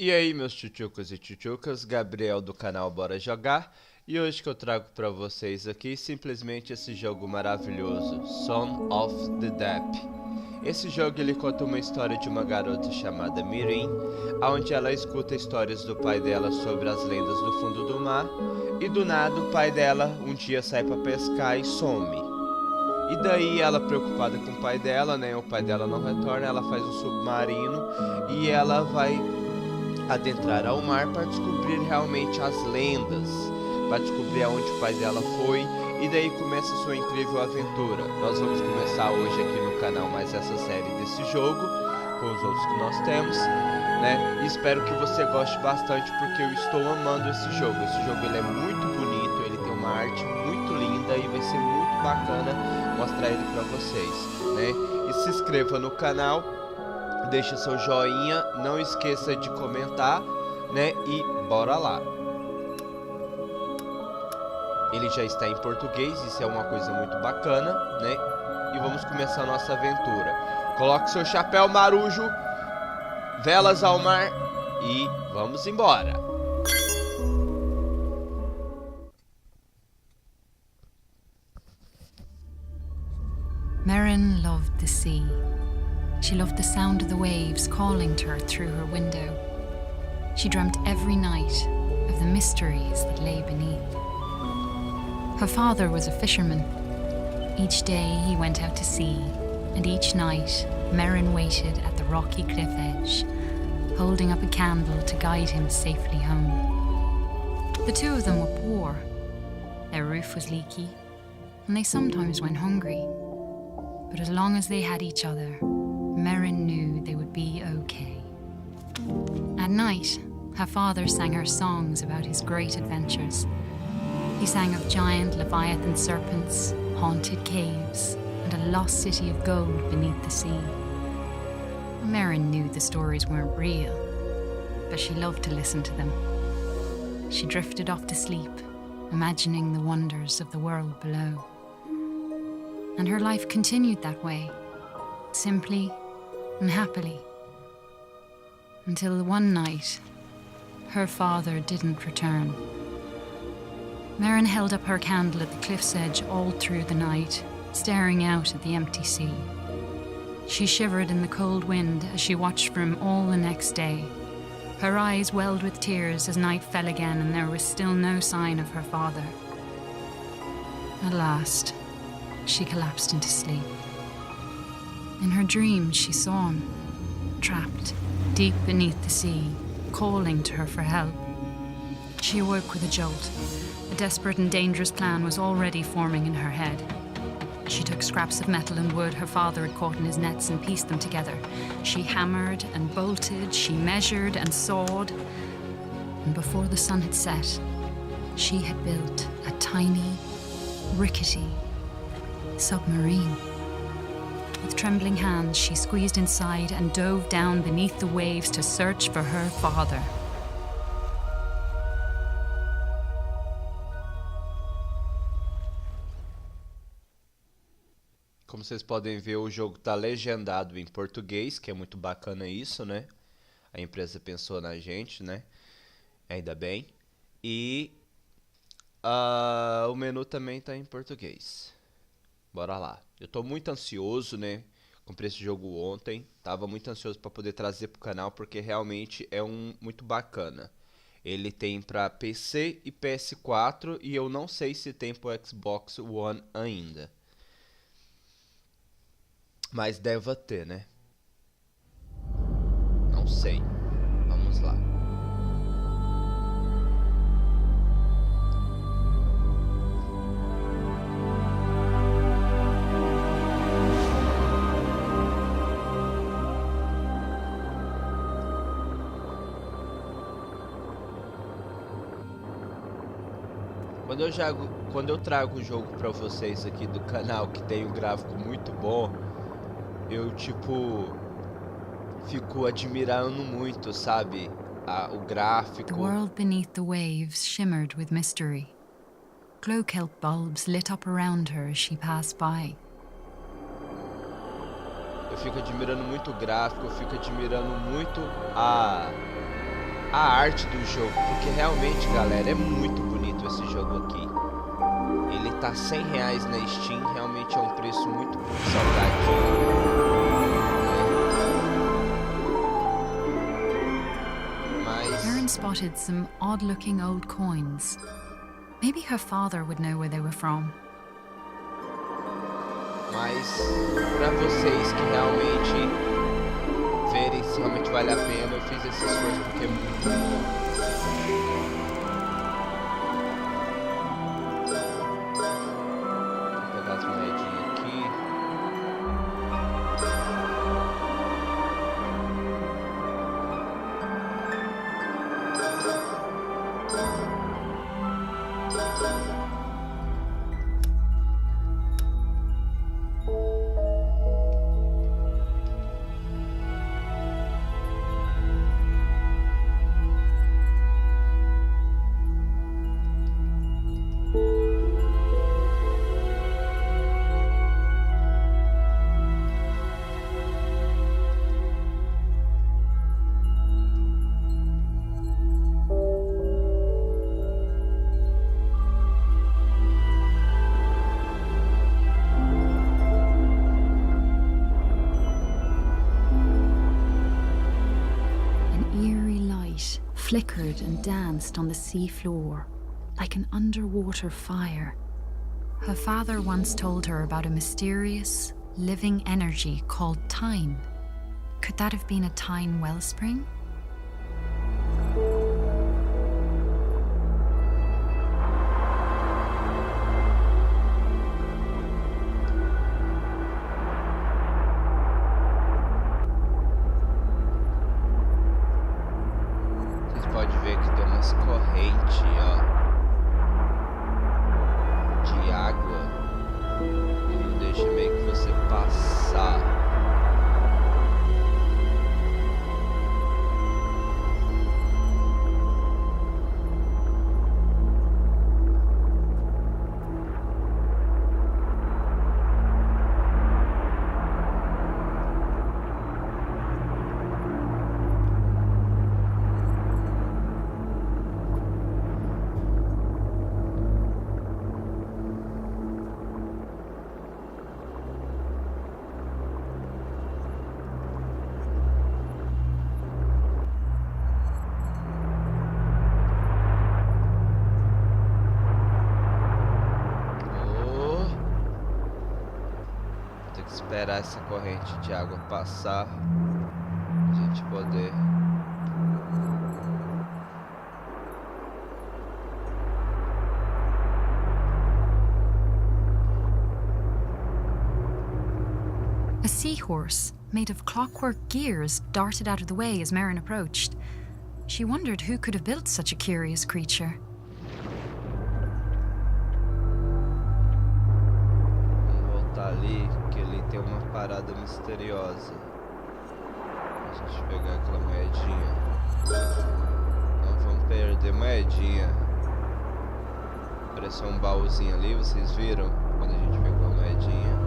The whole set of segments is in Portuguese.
E aí, meus tchuchucos e tchuchucas, Gabriel do canal Bora Jogar, e hoje que eu trago pra vocês aqui simplesmente esse jogo maravilhoso, Son of the Deep. Esse jogo ele conta uma história de uma garota chamada Merryn, onde ela escuta histórias do pai dela sobre as lendas do fundo do mar, e do nada o pai dela um dia sai pra pescar e some. E daí ela preocupada com o pai dela, né, o pai dela não retorna, ela faz um submarino e ela vai adentrar ao mar para descobrir realmente as lendas, para descobrir aonde o pai dela foi, e daí começa sua incrível aventura. Nós vamos começar hoje aqui no canal mais essa série desse jogo, com os outros que nós temos, né? E espero que você goste bastante porque eu estou amando esse jogo. Esse jogo ele é muito bonito, ele tem uma arte muito linda e vai ser muito bacana mostrar ele para vocês, né? E se inscreva no canal, deixa seu joinha, não esqueça de comentar, né? E bora lá. Ele já está em português, isso é uma coisa muito bacana, né? E vamos começar a nossa aventura. Coloque seu chapéu marujo, velas ao mar e vamos embora. Merryn loved the sea. She loved the sound of the waves calling to her through her window. She dreamt every night of the mysteries that lay beneath. Her father was a fisherman. Each day he went out to sea, and each night Merryn waited at the rocky cliff edge, holding up a candle to guide him safely home. The two of them were poor. Their roof was leaky, and they sometimes went hungry. But as long as they had each other, Merryn knew they would be okay. At night, her father sang her songs about his great adventures. He sang of giant leviathan serpents, haunted caves, and a lost city of gold beneath the sea. Merryn knew the stories weren't real, but she loved to listen to them. She drifted off to sleep, imagining the wonders of the world below. And her life continued that way, simply and happily, until one night, her father didn't return. Merryn held up her candle at the cliff's edge all through the night, staring out at the empty sea. She shivered in the cold wind as she watched for him all the next day. Her eyes welled with tears as night fell again and there was still no sign of her father. At last, she collapsed into sleep. In her dreams, she saw him, trapped deep beneath the sea, calling to her for help. She awoke with a jolt. A desperate and dangerous plan was already forming in her head. She took scraps of metal and wood her father had caught in his nets and pieced them together. She hammered and bolted, she measured and sawed. And before the sun had set, she had built a tiny, rickety submarine. With trembling hands, she squeezed inside and dove down beneath the waves to search for her father. Como vocês podem ver, o jogo tá legendado em português, que é muito bacana isso, né? A empresa pensou na gente, né? Ainda bem. E o menu também tá em português. Bora lá. Eu tô muito ansioso, né? Comprei esse jogo ontem. Tava muito ansioso para poder trazer pro canal, porque realmente é muito bacana. Ele tem para PC e PS4 e eu não sei se tem pro Xbox One ainda. Mas deve ter, né? Não sei. Vamos lá. Quando eu trago o jogo pra vocês aqui do canal que tem um gráfico muito bom, eu fico admirando muito, sabe? O gráfico. The world beneath the waves shimmered with mystery. Glow kelp bulbs lit up around her as she passed by. Eu fico admirando muito o gráfico, eu fico admirando muito a a arte do jogo, porque realmente, galera, é muito bonito esse jogo aqui. Ele tá R$100 na Steam, realmente é um preço muito salgadinho. Merryn spotted some odd-looking old coins. Maybe her father would know where they were from. Mas para vocês que realmente verem se realmente vale a pena, eu fiz esse esforço porque é muito bom. Vou pegar as moedinhas aqui. Flickered and danced on the sea floor, like an underwater fire. Her father once told her about a mysterious, living energy called time. Could that have been a time wellspring? Pode ver que tem umas correntes, ó, de água que não deixa meio que você passar. Esperar essa corrente de água passar pra gente poder A seahorse made of clockwork gears darted out of the way as Merryn approached. She wondered who could have built such a curious creature. ali, que ali tem uma parada misteriosa. A gente pegar aquela moedinha. Não vamos perder moedinha. Apareceu um baúzinho ali, vocês viram? Quando a gente pegou a moedinha.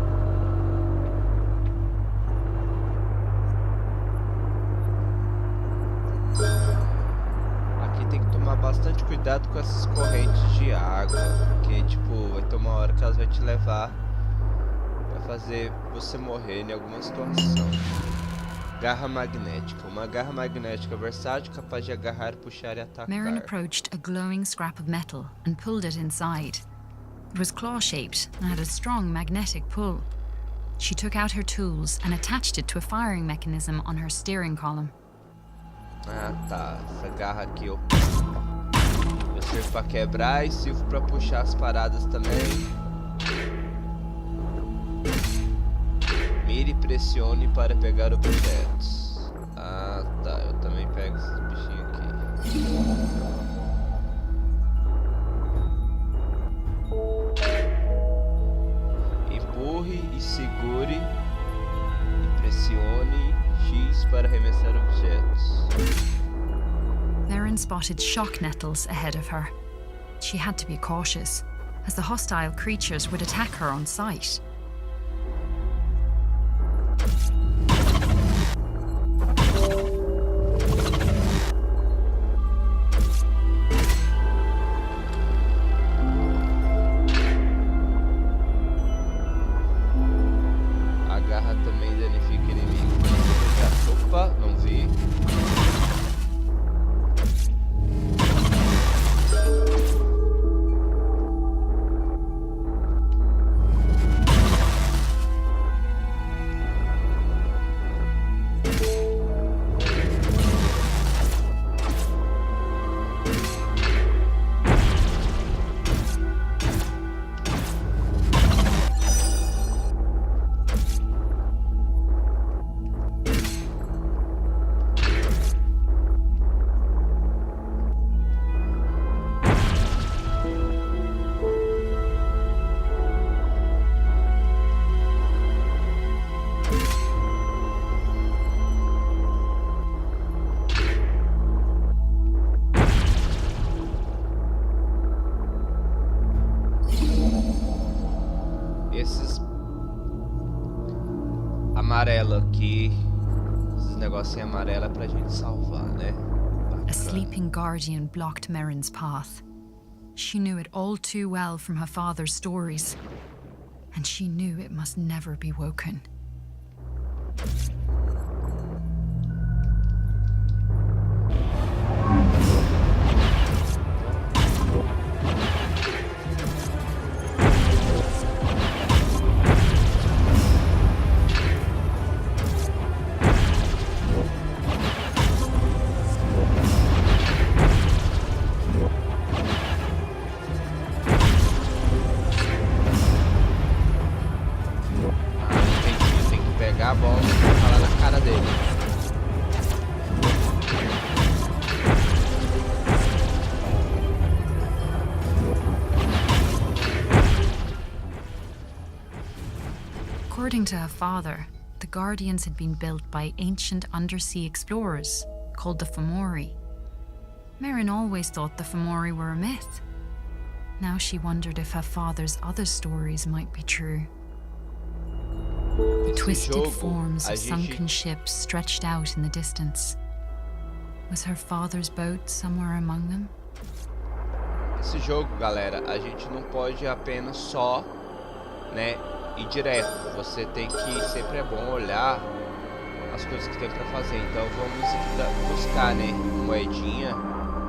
Aqui tem que tomar bastante cuidado com essas correntes de água, porque tipo, vai ter uma hora que elas vão te levar, vai fazer você morrer em alguma situação. Garra magnética. Uma garra magnética versátil capaz de agarrar, puxar e atacar. Merryn approached a glowing scrap of metal and pulled it inside. It was claw-shaped and had a strong magnetic pull. She took out her tools and attached it to a firing mechanism on her steering column. Ah tá, essa garra aqui eu sirvo pra quebrar e sirvo pra puxar as paradas também. Mire e pressione para pegar objetos. Ah tá, eu também pego esses bichinhos aqui. Empurre e segure e pressione X para arremessar objetos. Merryn spotted shock nettles ahead of her. She had to be cautious, as the hostile creatures would attack her on sight. Esses amarelo aqui, esses negocinhos amarelo é pra gente salvar, né? Bacana. A sleeping guardian blocked Merryn's path. She knew it all too well from her father's stories, and she knew it must never be woken. A bola e falar na cara dele. According to her father, the Guardians had been built by ancient undersea explorers called the Fomori. Merryn always thought the Fomori were a myth. Now she wondered if her father's other stories might be true. The twisted forms of sunken ships stretched out in the distance. Was her father's boat somewhere among them? Esse jogo, galera, a gente não pode apenas só, né, ir direto. Você tem que, sempre é bom olhar as coisas que tem pra fazer. Então vamos buscar, né, moedinha,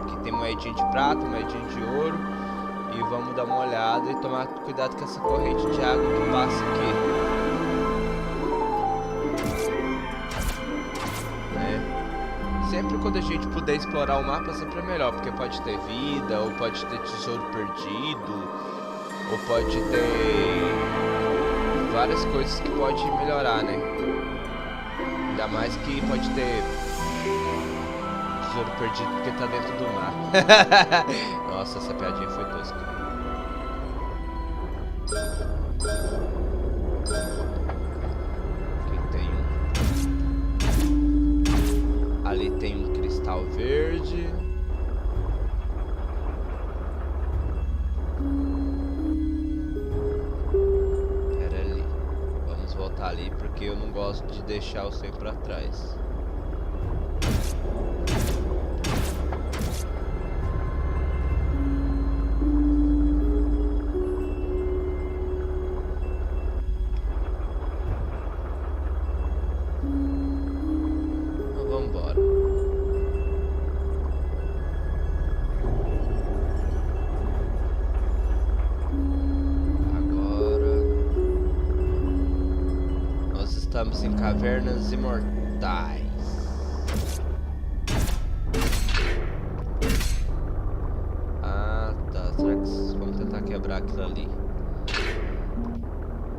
que tem moedinha de prata, moedinha de ouro. E vamos dar uma olhada e tomar cuidado com essa corrente de água que passa aqui. Sempre quando a gente puder explorar o mapa, sempre é melhor, porque pode ter vida, ou pode ter tesouro perdido, ou pode ter várias coisas que pode melhorar, né? Ainda mais que pode ter tesouro perdido porque tá dentro do mar. Nossa, essa piadinha foi tosca. Ali tem um cristal verde. Pera ali. Vamos voltar ali porque eu não gosto de deixar o sempre pra trás. Estamos em cavernas imortais. Ah, tá. Será que vamos tentar quebrar aquilo ali?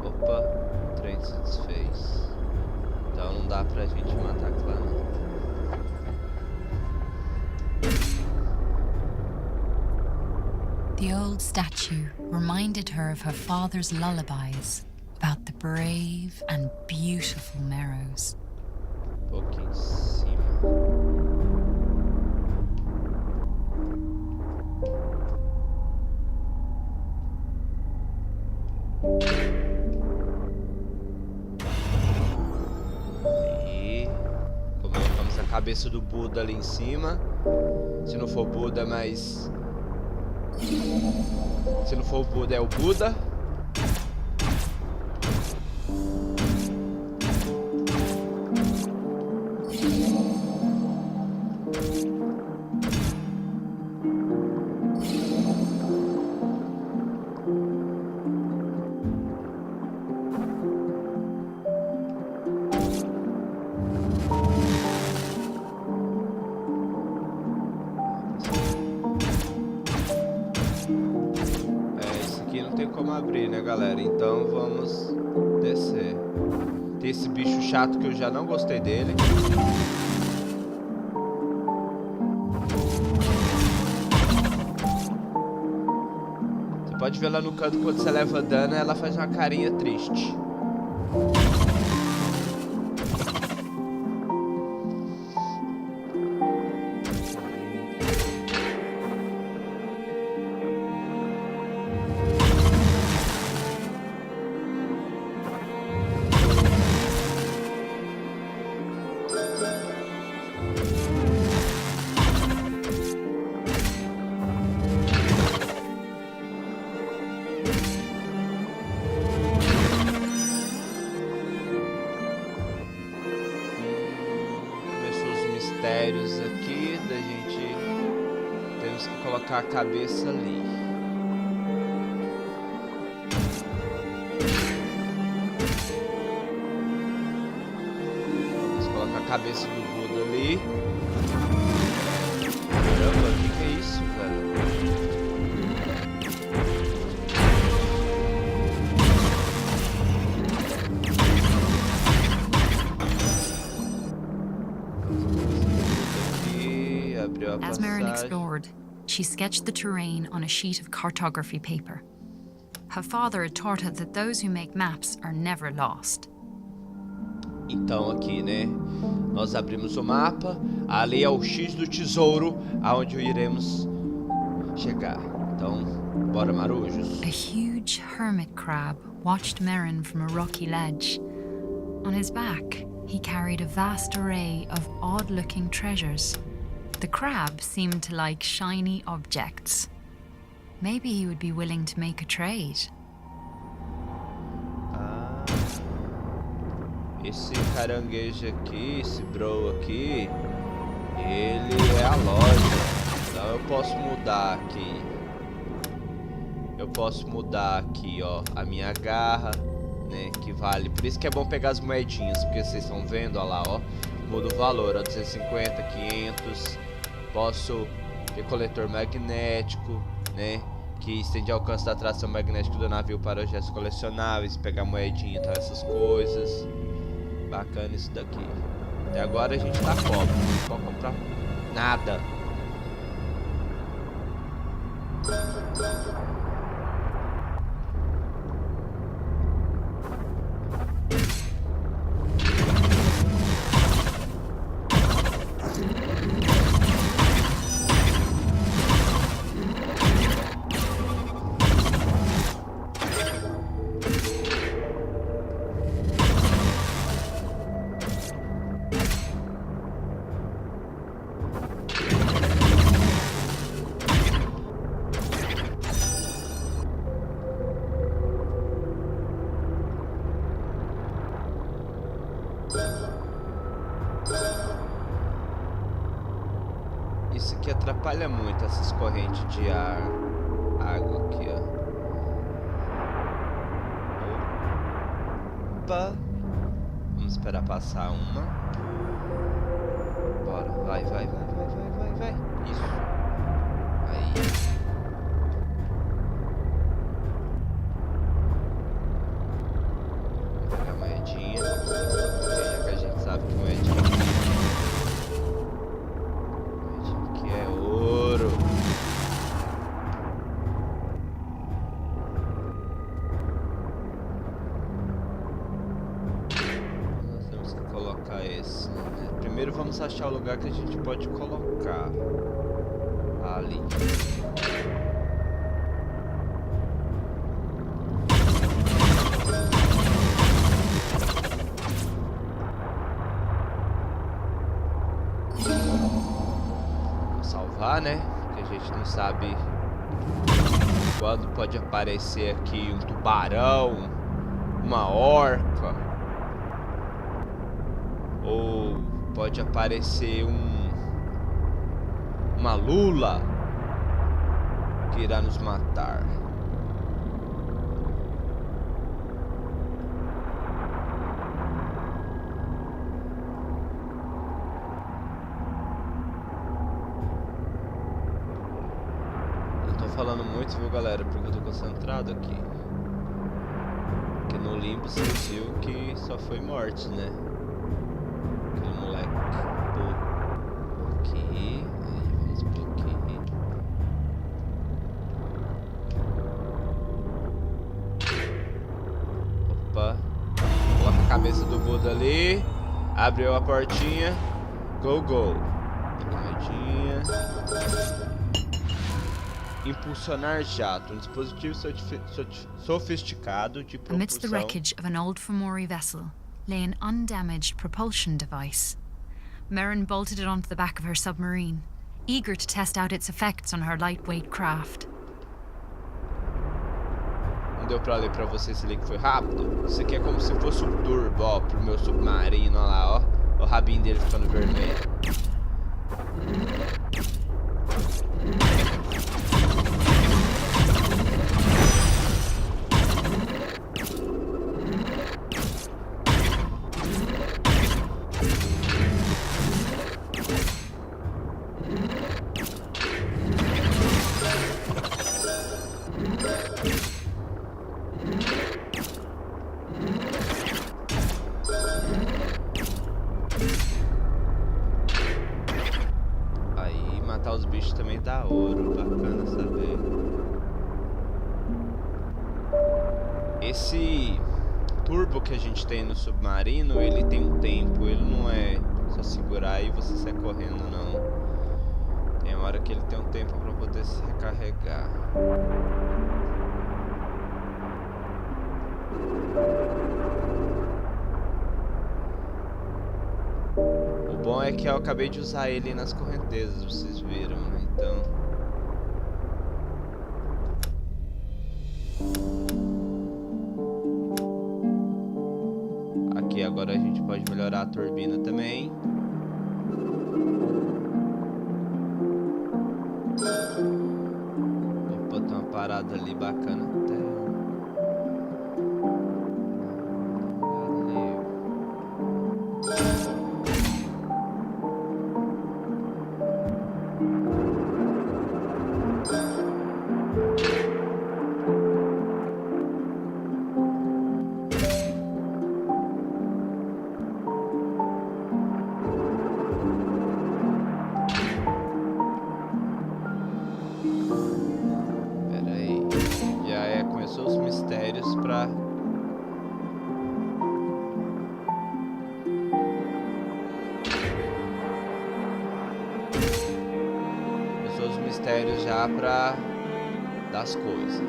Opa, o trem se desfez. Então não dá pra gente matar aquilo lá, não. The old statue reminded her of her father's lullabies about the brave and beautiful Merrows. Um pouco em cima. Aí, colocamos a cabeça do Buda ali em cima. Se não for Buda, mas... se não for o Buda, é o Buda. Como abrir, né, galera? Então vamos descer. Tem esse bicho chato que eu já não gostei dele. Você pode ver lá no canto, quando você leva dano, ela faz uma carinha triste. mistérios aqui da gente. Temos que colocar a cabeça ali. Vamos colocar a cabeça do Buda ali. Caramba, o que é isso, velho? As Merryn explored, she sketched the terrain on a sheet of cartography paper. Her father had taught her that those who make maps are never lost. Então aqui, né? Nós abrimos o mapa. Ali é o X do tesouro, aonde iremos chegar. Então, bora, marujos. A huge hermit crab watched Merryn from a rocky ledge. On his back, he carried a vast array of odd-looking treasures. The crab seemed to like shiny objects. Maybe he would be willing to make a trade. Ah, esse caranguejo aqui, esse bro aqui, ele é a loja. Então eu posso mudar aqui. Eu posso mudar aqui, ó, a minha garra, né, que vale. Por isso que é bom pegar as moedinhas, porque vocês estão vendo, ó lá, ó. Muda o valor, ó, 250, 500. Posso ter coletor magnético, né? Que estende o alcance da atração magnética do navio para objetos colecionáveis, pegar moedinha e tal, essas coisas. Bacana isso daqui. Até agora a gente tá pobre, não pode comprar nada. Isso aqui atrapalha muito, essas correntes de ar, água aqui, ó. Opa! Vamos esperar passar uma. Bora, vai. Isso. Aí. Vou pegar a moedinha. Já que a gente sabe que moedinha é ouro. Nós temos que colocar esse. Primeiro vamos achar o lugar que a gente pode colocar. Ali. Né? Porque a gente não sabe quando pode aparecer aqui um tubarão, uma orca, ou pode aparecer uma lula que irá nos matar. Falando muito, viu, galera? Porque eu tô concentrado aqui. Porque no limbo vocês viram que só foi morte, né? Aquele moleque. Pô. Aqui. Aí vamos por aqui. Opa. Coloca a cabeça do Buda ali. Abriu a portinha. Go, go. Moedinha. Impulsionar jato, dispositivo sofisticado de propulsão. Amidst the wreckage of an old Fomori vessel lay an undamaged propulsion device. Merryn bolted it onto the back of her submarine, eager to test out its effects on her lightweight craft. Não deu pra ler pra vocês ali que foi rápido? Isso aqui é como se fosse um turbo, ó, pro meu submarino, ó lá, ó. O rabinho dele ficando vermelho. Matar os bichos também dá ouro, bacana saber. Esse turbo que a gente tem no submarino, ele tem um tempo, ele não é só segurar e você sai correndo, não. Tem uma hora que ele tem um tempo para poder se recarregar. O bom é que eu acabei de usar ele nas correntezas, vocês viram, né? Então... Aqui agora a gente pode melhorar a turbina também. Opa, tem uma parada ali bacana até. Os mistérios para os mistérios já para das coisas.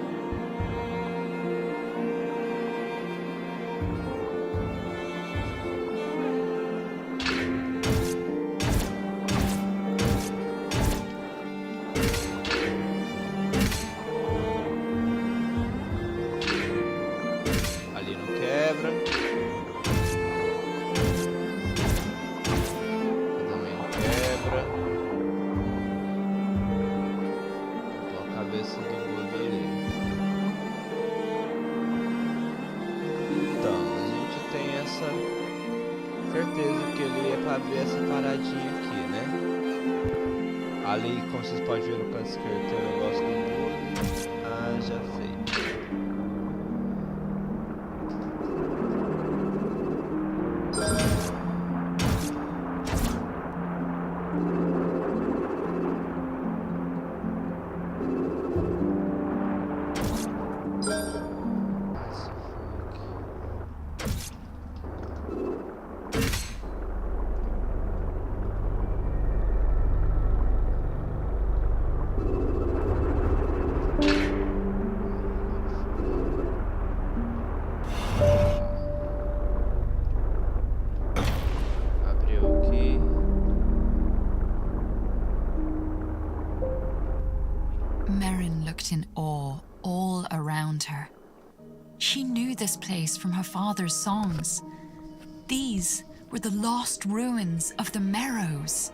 Certeza que ele é para abrir essa paradinha aqui, né? Ali, como vocês podem ver no canto esquerdo, tem o negócio do bolo. Ah, já sei. Merryn looked in awe all around her. She knew this place from her father's songs. These were the lost ruins of the Merrows.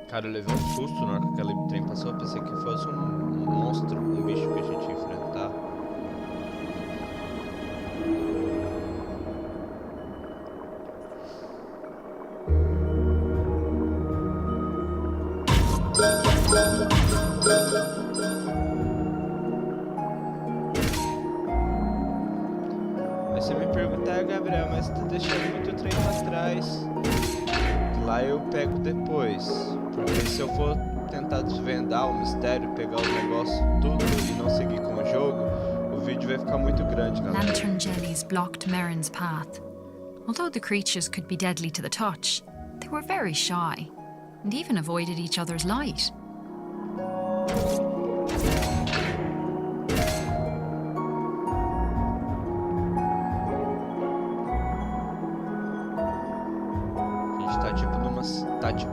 Cara, eu levei um susto na hora que aquele trem passou. Eu pensei que fosse um monstro, um bicho que a gente ia enfrentar. Aí você me perguntar, Gabriel, mas você tá deixando muito trem pra trás. Lá eu pego depois. Porque se eu for tentar desvendar o mistério, pegar o negócio tudo e não seguir com o jogo, o vídeo vai ficar muito grande, galera. Lantern jellies blocked Merryn's path. Although the creatures could be deadly to the touch, they were very shy and even avoided each other's light.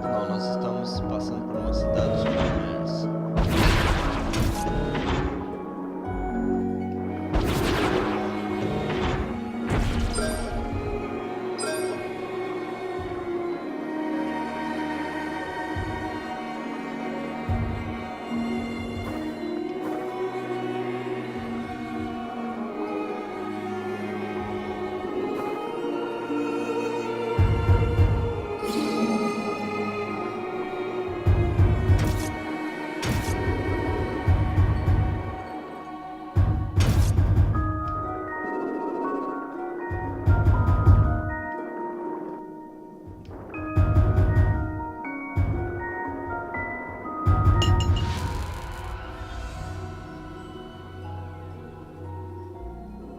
Não, nós estamos passando por uma cidade submersa.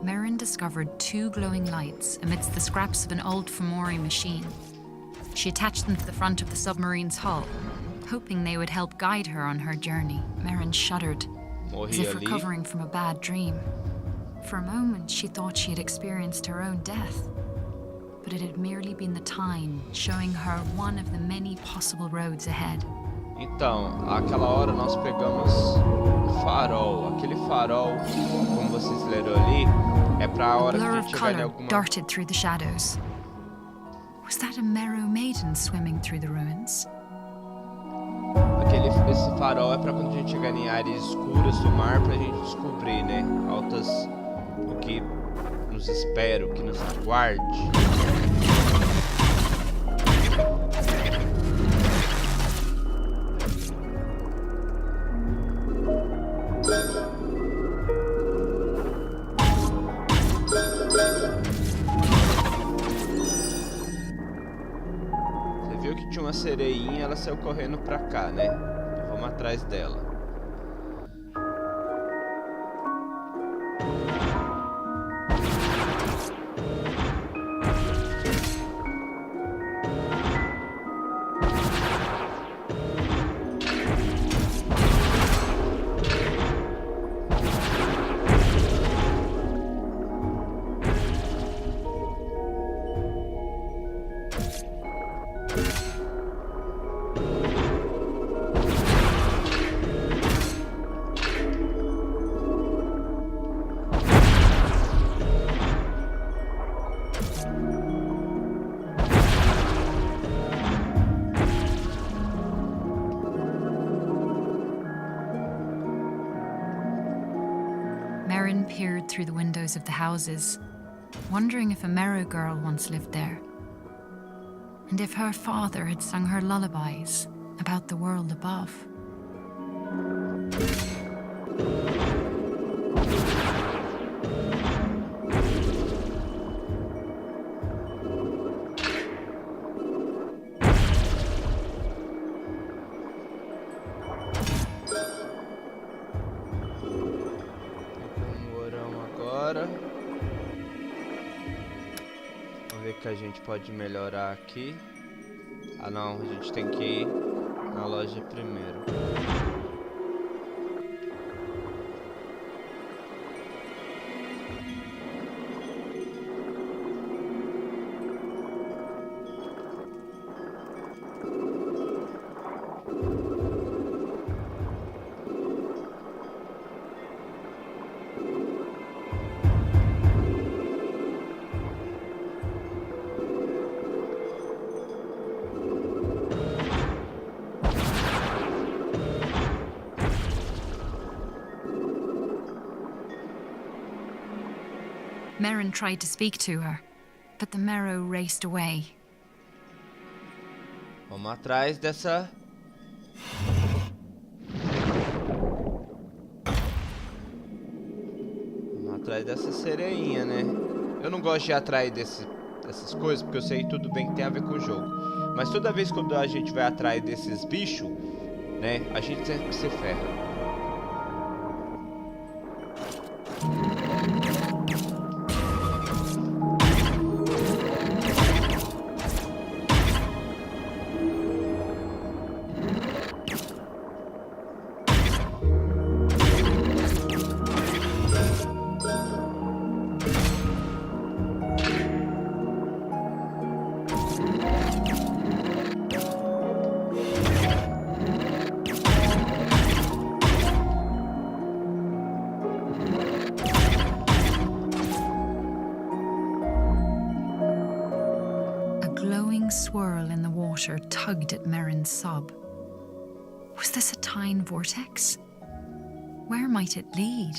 Merryn discovered 2 glowing lights amidst the scraps of an old Fomori machine. She attached them to the front of the submarine's hull, hoping they would help guide her on her journey. Merryn shuddered, as if recovering from a bad dream. For a moment, she thought she had experienced her own death, but it had merely been the time showing her one of the many possible roads ahead. Então, aquela hora nós pegamos um farol. Aquele farol, como vocês leram ali, é para a hora que a gente chegar em alguma... darted through the shadows. Was that a Merrow maiden swimming through the ruins? Esse farol é para quando a gente chegar em áreas escuras do mar, pra gente descobrir, né? Altas, o que nos espera, o que nos aguarde. Tinha uma sereinha, ela saiu correndo pra cá, né? Então vamos atrás dela. Merryn peered through the windows of the houses, wondering if a Merrow girl once lived there, and if her father had sung her lullabies about the world above. Vamos ver o que a gente pode melhorar aqui. Ah não, a gente tem que ir na loja primeiro. Merryn tried to speak to her, but the Merrow raced away. Vamos atrás dessa... Vamos atrás dessa sereinha, né? Eu não gosto de ir atrás dessas coisas, porque eu sei tudo bem que tem a ver com o jogo. Mas toda vez que a gente vai atrás desses bichos, né? A gente sempre se ferra. Swirl in the water tugged at Merryn's sob. Was this a time vortex? Where might it lead?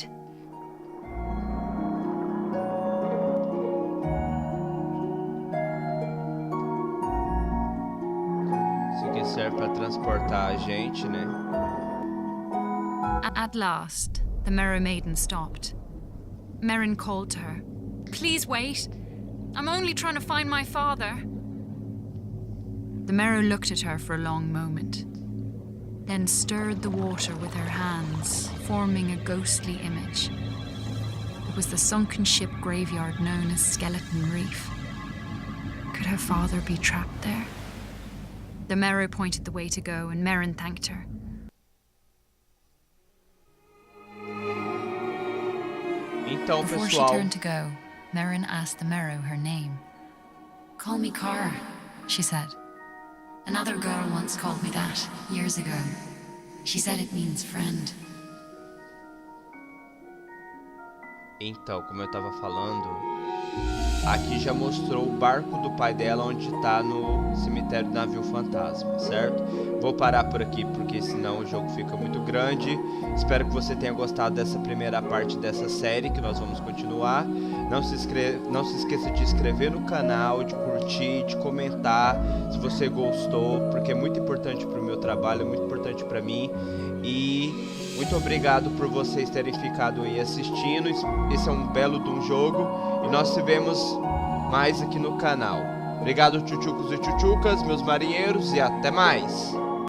Isso aqui serve para transportar a gente, né? At last, the Merrow maiden stopped. Merryn called to her. "Please wait. I'm only trying to find my father." The Merrow looked at her for a long moment, then stirred the water with her hands, forming a ghostly image. It was the sunken ship graveyard known as Skeleton Reef. Could her father be trapped there? The Merrow pointed the way to go, and Merryn thanked her. Então, Before she pessoal, turned to go, Merryn asked the Merrow her name. "Call me Cara," she said. "Another girl once called me that, years ago. She said it means friend." Então, como eu tava falando, aqui já mostrou o barco do pai dela onde tá no cemitério do navio fantasma, certo? Vou parar por aqui porque senão o jogo fica muito grande. Espero que você tenha gostado dessa primeira parte dessa série que nós vamos continuar. Não se esqueça de inscrever no canal, de curtir, de comentar se você gostou, porque é muito importante pro meu trabalho, é muito importante pra mim. E muito obrigado por vocês terem ficado aí assistindo. Esse é um belo de um jogo e nós se vemos mais aqui no canal. Obrigado, tchuchucos e tchuchucas, meus marinheiros, e até mais!